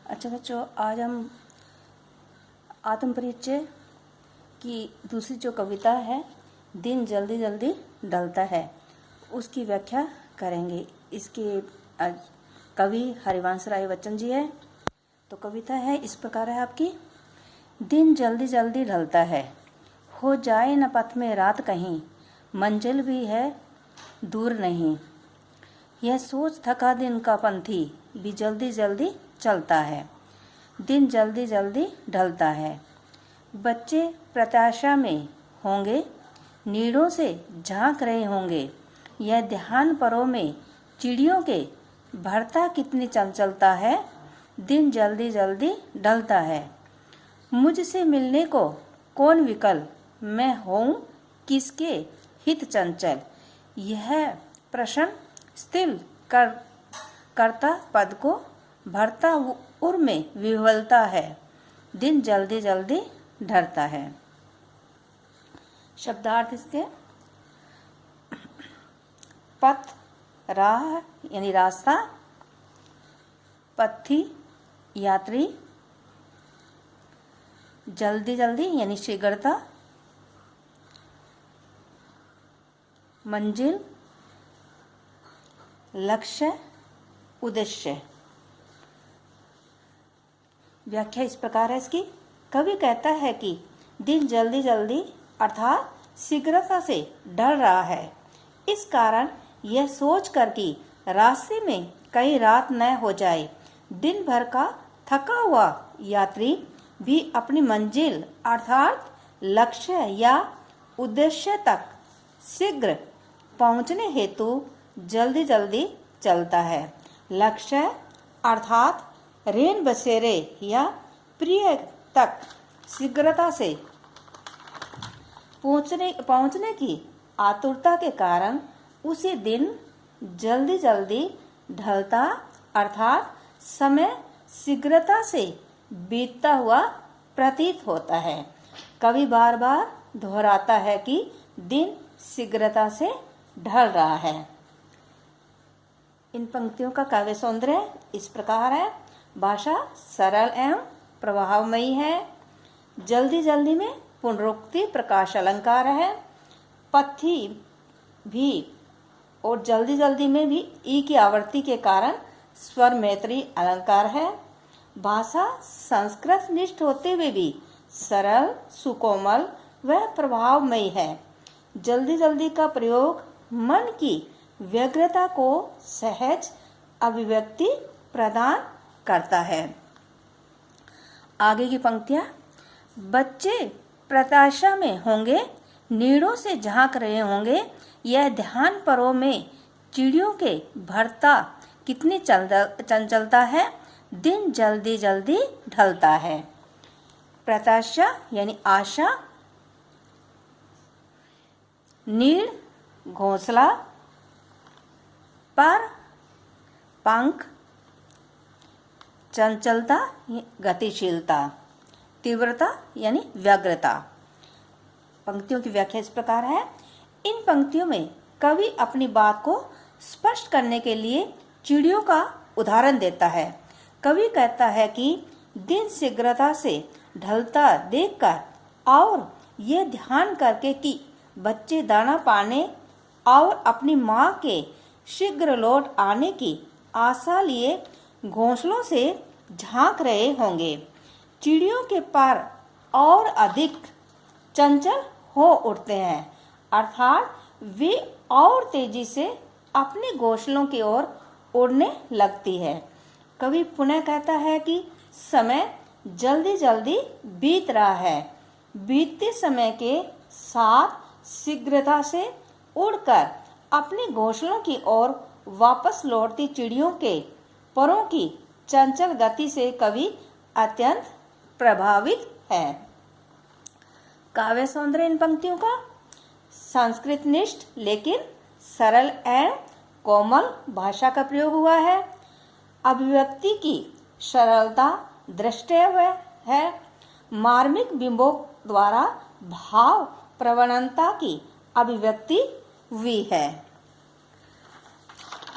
अच्छा बच्चों, आज हम आत्म परिचय की दूसरी जो कविता है, दिन जल्दी जल्दी ढलता है, उसकी व्याख्या करेंगे। इसके कवि हरिवंश राय बच्चन जी है। तो कविता है इस प्रकार है आपकी। दिन जल्दी जल्दी ढलता है, हो जाए न पथ में रात कहीं, मंजिल भी है दूर नहीं। यह सोच थका दिन का पंथी भी जल्दी जल्दी चलता है। दिन जल्दी जल्दी ढलता है। बच्चे प्रत्याशा में होंगे, नीड़ों से झांक रहे होंगे। यह ध्यान परों में चिड़ियों के भरता कितनी चंचलता है। दिन जल्दी जल्दी ढलता है। मुझसे मिलने को कौन विकल, मैं हूँ किसके हित चंचल। यह प्रश्न स्थिर करता पद को भरता उर में विह्वलता है। दिन जल्दी जल्दी ढलता है। शब्दार्थ इसके पथ राह यानी रास्ता, पथी यात्री, जल्दी जल्दी यानी शीघ्रता, मंजिल, लक्ष्य, उद्देश्य। व्याख्या इस प्रकार है इसकी। कवि कहता है कि दिन जल्दी जल्दी अर्थात शीघ्रता से ढल रहा है। इस कारण यह सोच कर कि रास्ते में कहीं रात न हो जाए, दिन भर का थका हुआ यात्री भी अपनी मंजिल अर्थात लक्ष्य या उद्देश्य तक शीघ्र पहुंचने हेतु जल्दी जल्दी चलता है। लक्ष्य अर्थात रेन बसेरे या प्रिय तक शीघ्रता से पहुंचने की आतुरता के कारण उसी दिन जल्दी जल्दी ढलता अर्थात समय शीघ्रता से बीतता हुआ प्रतीत होता है। कवि बार बार दोहराता है कि दिन शीघ्रता से ढल रहा है। इन पंक्तियों का काव्य सौंदर्य इस प्रकार है। भाषा सरल एवं प्रभावमयी है। जल्दी जल्दी में पुनरुक्ति प्रकाश अलंकार है। पथी भी और जल्दी जल्दी में भी ई की आवृत्ति के कारण स्वर मैत्री अलंकार है। भाषा संस्कृत निष्ठ होते हुए भी सरल, सुकोमल व प्रभावमयी है। जल्दी जल्दी का प्रयोग मन की व्यग्रता को सहज अभिव्यक्ति प्रदान करता है। आगे की पंक्तियां। बच्चे प्रत्याशा में होंगे, नीड़ों से झांक रहे होंगे। यह ध्यान परों में चिड़ियों के भरता कितनी चंचलता है। दिन जल्दी जल्दी ढलता है। प्रत्याशा यानी आशा, नीड़ घोंसला, पर पंख, चंचलता गतिशीलता, तीव्रता यानी व्यग्रता। पंक्तियों की व्याख्या इस प्रकार है। इन पंक्तियों में कवि अपनी बात को स्पष्ट करने के लिए चिड़ियों का उदाहरण देता है। कवि कहता है कि दिन शीघ्रता से ढलता देखकर और ये ध्यान करके कि बच्चे दाना पाने और अपनी माँ के शीघ्र लौट आने की आशा लिए घोंसलों से झांक रहे होंगे, चिड़ियों के पर और अधिक चंचल हो उठते हैं अर्थात वे और तेजी से अपने घोंसलों की ओर उड़ने लगती है। कवि पुनः कहता है कि समय जल्दी जल्दी बीत रहा है। बीतते समय के साथ शीघ्रता से उड़कर अपने घोंसलों की ओर वापस लौटती चिड़ियों के परों की चंचल गति से कवि अत्यंत प्रभावित है। काव्य सौंदर्य इन पंक्तियों का संस्कृत निष्ठ लेकिन सरल एवं कोमल भाषा का प्रयोग हुआ है। अभिव्यक्ति की सरलता दृष्टव्य है। मार्मिक बिंबों द्वारा भाव प्रवणता की अभिव्यक्ति हुई है।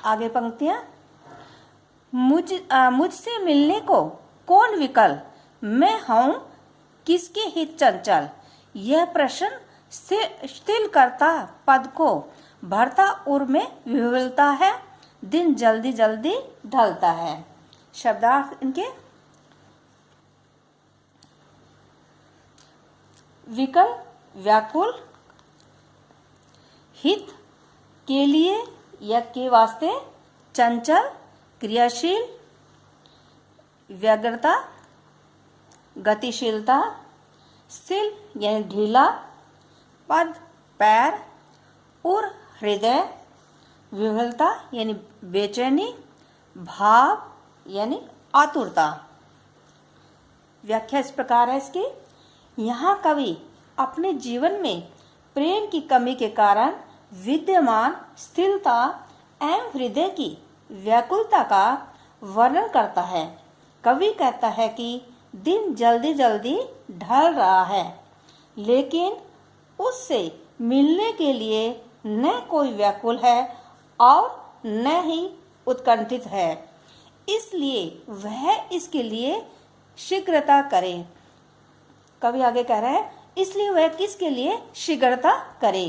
आगे पंक्तियां। मुझसे मिलने को कौन विकल, मैं हूँ किसके हित चंचल। यह प्रश्न स्थिर करता पद को भरता उर में विहुलता है, दिन जल्दी जल्दी ढलता है। शब्दार्थ इनके, विकल व्याकुल, हित के लिए या के वास्ते, चंचल क्रियाशील, व्यग्रता गतिशीलता, स्थिर यानी ढीला, पद पैर, उर हृदय, विह्वलता यानी बेचैनी, भाव यानी आतुरता। व्याख्या इस प्रकार है इसकी। यहाँ कवि अपने जीवन में प्रेम की कमी के कारण विद्यमान स्थिरता एवं हृदय की व्याकुलता का वर्णन करता है। कवि कहता है कि दिन जल्दी जल्दी ढल रहा है, लेकिन उससे मिलने के लिए न कोई व्याकुल है और न ही उत्कंठित है, इसलिए वह इसके लिए शीघ्रता करे। कवि आगे कह रहा है, इसलिए वह किसके लिए शीघ्रता करे।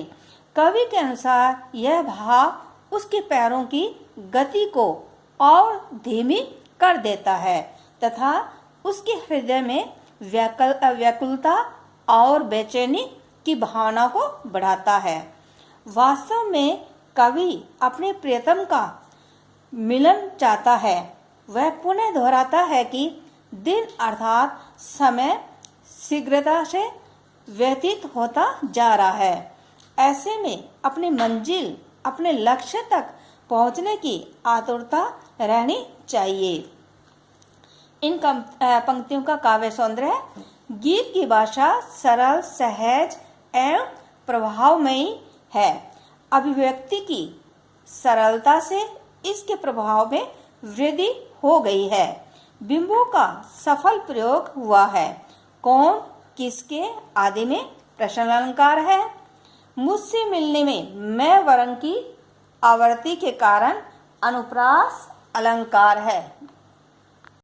कवि के अनुसार यह भाव उसके पैरों की गति को और धीमी कर देता है तथा उसके हृदय में व्याकुलता और बेचैनी की भावना को बढ़ाता है। वास्तव में कवि अपने प्रियतम का मिलन चाहता है। वह पुनः दोहराता है कि दिन अर्थात समय शीघ्रता से व्यतीत होता जा रहा है। ऐसे में अपनी मंजिल, अपने लक्ष्य तक पहुंचने की आतुरता रहनी चाहिए। इन पंक्तियों का काव्य सौंदर्य है। गीत की भाषा सरल, सहज एवं प्रभावमयी है। अभिव्यक्ति की सरलता से इसके प्रभाव में वृद्धि हो गई है। बिंबों का सफल प्रयोग हुआ है। कौन, किसके आदि में प्रश्न अलंकार है। मुझसे मिलने में मैं वरन की आवर्ती के कारण अनुप्रास अलंकार है।